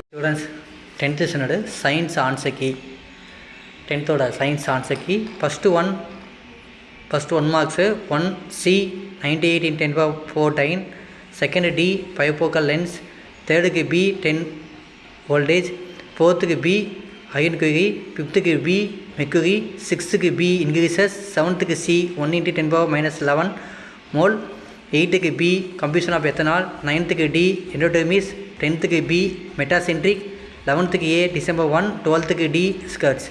Students, 10th standard science answer key. 10th order science answer key. First one marks 1 C 98 in 10 power 14. Second D 5 focal lens. Third B 10 voltage. Fourth B iron curie. Fifth B mercury. Sixth B increases. Seventh C 1 into 10 power minus 11 mole. 8th B combustion of ethanol. 9th D endodermis. 10th B metacentric. 11th A December 1. 12th D skirts.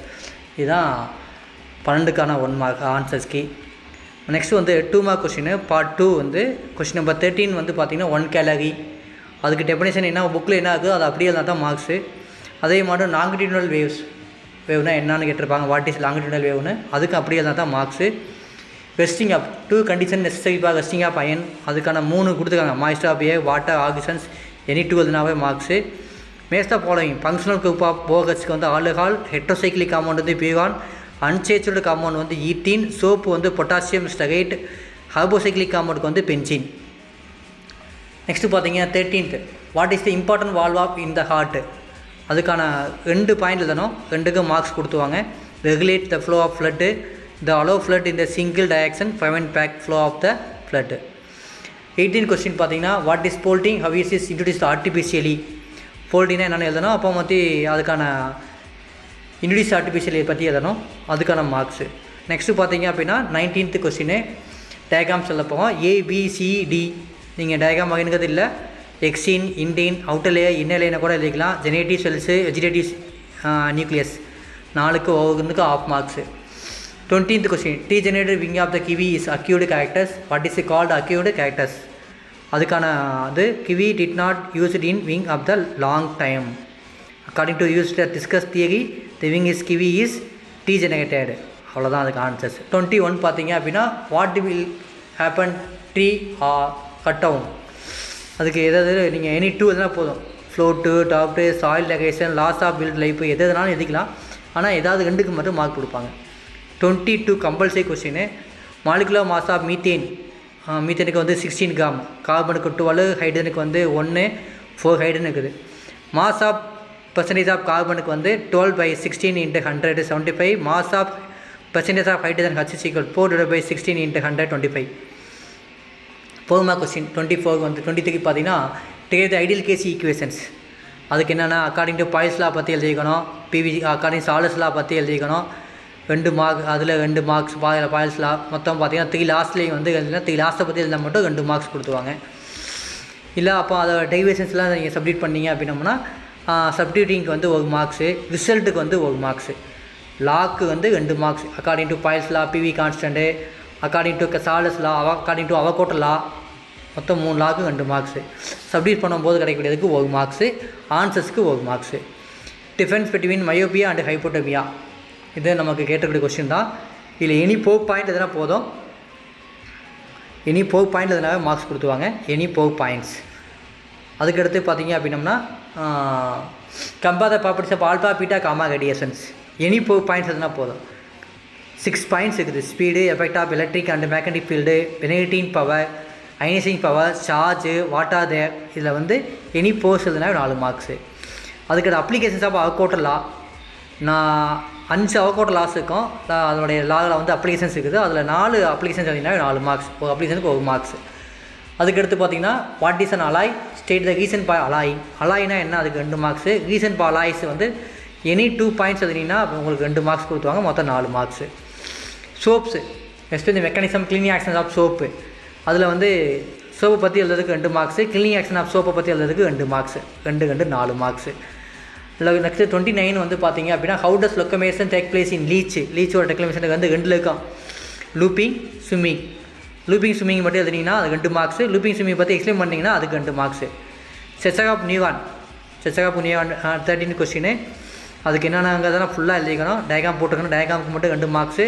இதுதான் 12க்கான 1 mark answers key. Next வந்து 2 mark question part 2 வந்து question number 13 வந்து பார்த்திங்கன்னா 1 gallery. அதுக்கு definition என்ன புக்கில் என்ன ஆகுது அது அப்படியே இருந்தால் தான் மார்க்ஸு. அதே மாதிரி லாங்கிடியூனல் வேவ்னா என்னன்னு கேட்டிருப்பாங்க, வாட் இஸ் லாங்கிடியூனல் வேவ்னு, அதுக்கு அப்படியே இருந்தால் தான் marks. Rusting of 2 condition necessary for rusting of iron, அதுக்கான 3 கொடுத்துருக்காங்க, moisture of air, water, oxygens, any 2 எதுனாவே marks. Match the following functional group of போகட்ஸ்க்கு வந்து ஆல்கஹால், ஹெட்ரோசைக்ளிக் காம்பவுண்ட் வந்து பியூரான், அன்சேச்சுரேட் காம்பவுண்ட் வந்து ஈத்தீன், சோப்பு வந்து பொட்டாசியம் ஸ்டரேட், ஹார்போசைக்ளிக் காம்பவுண்டுக்கு வந்து பென்சின். நெக்ஸ்ட்டு பார்த்தீங்கன்னா 13th what is the important valve of in the heart, அதுக்கான 2 பாயிண்ட் எழுதணும், 2க்கு மார்க்ஸ் கொடுத்துவாங்க. Regulate the flow of fluid, the allow fluid in the single direction, prevent back flow of the fluid. 18th question பார்த்தீங்கன்னா what is folding, how is is introduced artificially, ஃபோல்டினா என்னென்னு எழுதணும், அப்போ பற்றி அதுக்கான இன்ட்ரோடியூஸ் ஆர்டிஃபிஷியலி பற்றி எழுதணும், அதுக்கான மார்க்ஸு. நெக்ஸ்ட்டு பார்த்தீங்க அப்படின்னா 19th கொஸ்டின் டயக்ராம் சொல்ல போவோம். ABCD நீங்கள் டயக்ராம் வகைங்கிறது இல்லை, exine, intine, outer layer, inner லேயர்னு கூட எழுதிக்கலாம். ஜெனரேட்டிவ் செல்ஸு, வெஜிடேட்டிவ் நியூக்ளியஸ், 4க்கு ஒவ்வொன்றுக்கு half marks. 20th question degenerated wing of the kiwi is acquired characters, what is called acquired characters, அதுக்கான அது kiwi did not used in wing of the long time. According to use the disuse theory the wing is kiwi is degenerated. அவ்வளோதான் அதுக்கு answers. 21 பார்த்தீங்க அப்படின்னா what will happen tree R cut down, அதுக்கு எதாவது நீங்கள் any 2 எதுனா போதும், flood, டாப்டு, soil location, loss of wildlife, எது எதுனாலும் எழுதிக்கலாம், ஆனால் ஏதாவது 2க்கு மட்டும் மார்க் கொடுப்பாங்க. 22 compulsory question molecular mass of methane, மீத்தேனுக்கு வந்து 16 கிராம், கார்பனுக்கு 12, ஹைட்ரஜனுக்கு வந்து 1, 4 ஹைட்ரஜன் இருக்குது. மாஸ் ஆஃப் பர்சன்டேஜ் ஆஃப் கார்பனுக்கு வந்து 12/16 × 100 75, mass of percentage of hydrogen H is equal 4/16 × 100 25. 4 mark question 24 வந்து 23 பார்த்தீங்கன்னா take the ideal gas equations, அதுக்கு என்னென்னா அக்கார்டிங் டு பாய்ஸ் லா பற்றி எழுதிக்கணும், அக்கார்டிங் சார்லஸ் லா பற்றி எழுதிக்கணும், 2 மார்க், அதில் 2 மார்க்ஸ் பாய்ஸ் லா, மொத்தம் பார்த்தீங்கன்னா 3 லாஸ்ட்லேயும் வந்து எழுதினா 3 லாஸ்ட்டை பற்றி எழுதினா மட்டும் 2 மார்க்ஸ் கொடுத்துருவாங்க. இல்லை அப்போ அதை டெரிவேஷன்ஸ்லாம் நீங்கள் சப்மிட் பண்ணிங்க அப்படின்னோம்னா சப்டியூட்டிங்க்கு வந்து 1 மார்க்ஸு, ரிசல்ட்டுக்கு வந்து 1 மார்க்ஸு, லாக்கு வந்து 2 marks, according to Boyle's law, PV constant, according to Charles law, according to Avogadro law, மொத்தம் 3 லாக்கு 2 மார்க்ஸு. சப்மிட் பண்ணும்போது கிடைக்கக்கூடியதுக்கு 1 மார்க்ஸு, ஆன்சர்ஸ்க்கு 1 marks. Difference between myopia and hypermetropia, இது நமக்கு கேட்டக்கூடிய கொஸ்டின் தான். இதில் எனி 4 பாயிண்ட் எதுனா போதும், எனி 4 பாயிண்ட் எதுனாவே மார்க்ஸ் கொடுத்துவாங்க, எனி 4 பாயிண்ட்ஸ். அதுக்கடுத்து பார்த்தீங்க அப்படின்னம்னா compare the properties of alpha, beta, gamma radiations, any 4 points எதுனா போதும். 6 பாயிண்ட்ஸ் இருக்குது. Speed, effect of electric and magnetic field, penetrating power, ionizing power, charge, water there, இதில் வந்து எனி போர்ஸ் எதுனா 4 மார்க்ஸு. அதுக்கடுத்து அப்ளிகேஷன்ஸ் ஆஃப் அவகோட்டர் லா, நான் 5 அவகோட்டர் லாஸ் இருக்கும், அதனுடைய லாவில் வந்து அப்ளிகேஷன்ஸ் இருக்குது, அதில் 4 அப்ளிகேஷன்ஸ் எழுதினா 4 மார்க்ஸ், ஒரு அப்ளிகேஷனுக்கு 1 மார்க்ஸ். அதுக்கடுத்து பார்த்தீங்கன்னா what is an alloy, state the reason for alloy, அலாய்னா என்ன, அதுக்கு 2 மார்க்ஸு. ரீசன் ஃபார் அலாய்ஸ் வந்து எனி 2 பாயிண்ட்ஸ் எழுதினீங்கன்னா உங்களுக்கு 2 மார்க்ஸ் கொடுத்துவாங்க, மொத்தம் 4 marks. Soaps, especially the mechanism cleaning actions of soap, அதில் வந்து சோப்பை பற்றி எழுதுறதுக்கு 2 மார்க்ஸு, கிளீனிங் ஆக்ஷன் ஆஃப் சோப்பை பற்றி எழுதுறதுக்கு 2 மார்க்ஸு, 2 4 மார்க்ஸு. இல்லை நெக்ஸ்ட்டு 29 வந்து பார்த்தீங்க அப்படின்னா how does locomotion take place in லீச்சோட டெக்லமேஷனுக்கு வந்து 2 இருக்கும், லூப்பிங், ஸ்விம்மிங். லூப்பிங் ஸ்விம்மிங் மட்டும் எழுதினீங்கன்னா அது 2 மார்க்ஸு, லூப்பிங் ஸ்விம்மிங் பற்றி எக்ஸ்பிளைன் பண்ணிங்கன்னா அதுக்கு 2 மார்க்ஸு. செசக் ஆஃப் நியூயான் 13 கொஸ்டின், அதுக்கு என்னென்னங்கிறதெல்லாம் ஃபுல்லாக எழுதிக்கணும், டயக்ராம் போட்டுக்கணும், டயக்ராமுக்கு மட்டும் 2 மார்க்ஸு.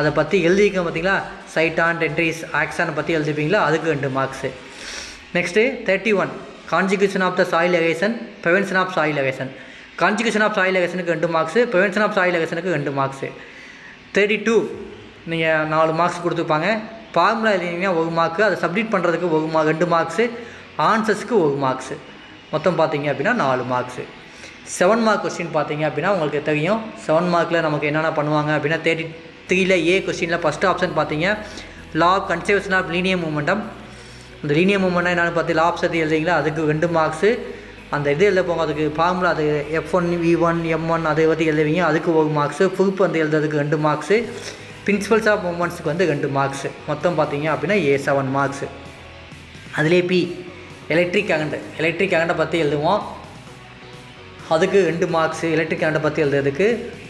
அதை பற்றி எழுதிக்க பார்த்தீங்களா, சைட்டான், டென்ட்ரிஸ், ஆக்சானை பற்றி எழுதிப்பீங்களா, அதுக்கு 2 marks. Next 31 conjugation of the soil erosion, prevention of soil erosion, conjugation of soil எரேஷனுக்கு 2 மார்க்ஸு, ப்ரிவென்ஷன் ஆஃப் சாயில் எரேஷனுக்கு 2 மார்க்ஸு. 32 நீங்கள் 4 மார்க்ஸ் கொடுத்துருப்பாங்க, ஃபார்முலா எழுதினீங்கன்னா 1 மார்க்கு, அதை சப்மிட் பண்ணுறதுக்கு 2 மார்க்ஸு, ஆன்சர்ஸ்க்கு 1 மார்க்ஸு, மொத்தம் பார்த்தீங்க அப்படின்னா 4 மார்க்ஸு. 7 மார்க் கொஸ்டின் பார்த்தீங்க அப்படின்னா உங்களுக்கு தெரியும். 7 மார்க்கில் நமக்கு என்னென்ன பண்ணுவாங்க அப்படின்னா 33ல் ஏ கொஸ்டினில் ஃபஸ்ட்டு ஆப்ஷன் பார்த்தீங்க law of conservation of linear momentum. இந்த லீனியர் மூமெண்ட்னா என்னென்னு பார்த்து லா ஆஃப் சதி எழுதிங்களா, அதுக்கு 2 மார்க்ஸு. அந்த இது எழுத போங்க, அதுக்கு ஃபார்முலா அது F1 V1 M1 அதை பற்றி எழுதுவீங்க, அதுக்கு 1 மார்க்ஸு. ப்ரூஃப் வந்து எழுதுறதுக்கு 2 மார்க்ஸு. பிரின்சிபல்ஸ் ஆஃப் மூமெண்ட்ஸுக்கு வந்து 2 மார்க்ஸு. மொத்தம் பார்த்தீங்க அப்படின்னா 7 மார்க்ஸு. அதுலேயே பி எலக்ட்ரிக் கரண்ட்டை பற்றி எழுதுவோம், அதுக்கு 2 மார்க்ஸு. எலக்ட்ரிக் கரண்ட்டை பற்றி எழுதுறதுக்கு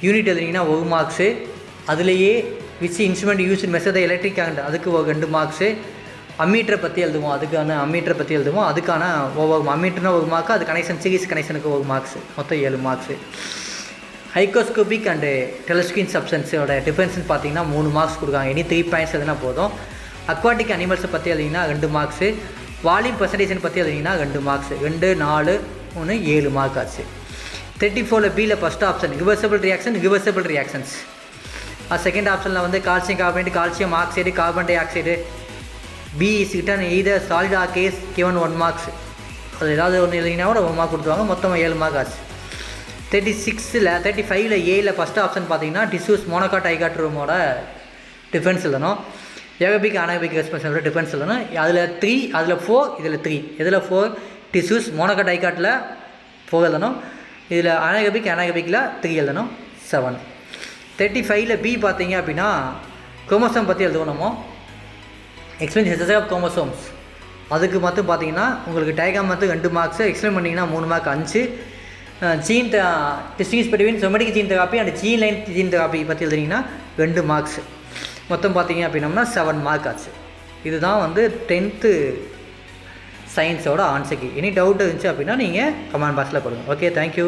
யூனிட் எழுதிங்கன்னா 1 மார்க்ஸு. அதுலேயே which instrument use measure the electric current, அதுக்கு 2 மார்க்ஸு. அம்மீட்டரை பற்றி எழுதுவோம், அதுக்கான ஒவ்வொரு அம்மீட்டர்னா 1 மார்க்கு, அது கனெக்ஷன் சீரிஸ் கனெக்ஷனுக்கு 1 மார்க்ஸு, மொத்தம் 7 மார்க்ஸு. ஹைக்ரோஸ்கோபிக் அண்டு டெலஸ்கின் சப்ஸ்டன்ஸோட டிஃபரன்ஸ்னு பார்த்தீங்கன்னா 3 மார்க்ஸ் கொடுக்காங்க. இனி 3 பாயிண்ட்ஸ் எதுனா போதும். அக்வாட்டிக் அனிமல்ஸை பற்றி எழுதிங்கன்னா 2 மார்க்ஸு. வால்யூம் பர்சன்டேஜன் பற்றி எழுதிங்கன்னா 2 மார்க்ஸு. 2 4 1 7 மார்க் ஆச்சு. 34ல் பியில் first option reversible reactions. Second ஆப்ஷனில் வந்து calcium carbonate, calcium oxide, carbon dioxide. B is written either solid or gas given 1 marks. அது ஏதாவது ஒன்று எழுதினா கூட 1 மார்க் கொடுத்துருவாங்க, மொத்தம் 7 மார்க் ஆச்சு. 35ல் ஏயில் ஃபஸ்ட் ஆப்ஷன் பார்த்தீங்கன்னா டிஷ்யூஸ் மோனோகாட் ஐகாட்ரோமோட டிஃபரன்ஸ் எழுதணும். ஏகபிக் அனேபிக் ரெஸ்பான்ஸோட டிஃபரன்ஸ் எழுதணும். அதில் 3, அதில் 4, இதில் 3. இதில் 4 டிஷ்யூஸ் மோனோகாட் ஐகாட்டில் 4 எழுதணும், இதில் அனேகபிக்கில் 3 எழுதணும். 7. 35ல் பி பார்த்தீங்க அப்படின்னா குரோமோசோம் பற்றி எழுதணுமோ, எக்ஸ்பிளைன் ஹெசஸ் ஆஃப் குரோமோசோம்ஸ். அதுக்கு மட்டும் பார்த்தீங்கன்னா உங்களுக்கு டயக்ராம் வந்து 2 மார்க்ஸு, எக்ஸ்பிளைன் பண்ணிங்கன்னா 3 mark 5. Gene distinguish between somatic gene therapy and germ line gene therapy பற்றி எழுதுனீங்கன்னா 2 மார்க்ஸ். மொத்தம் பார்த்தீங்க அப்படின்னம்னா 7 மார்க் ஆச்சு. இதுதான் வந்து 10th சயின்ஸோட ஆன்சருக்கு. எனி டவுட் இருந்துச்சு அப்படின்னா நீங்கள் கமெண்ட் பாக்ஸில் போடுங்க. Okay, thank you.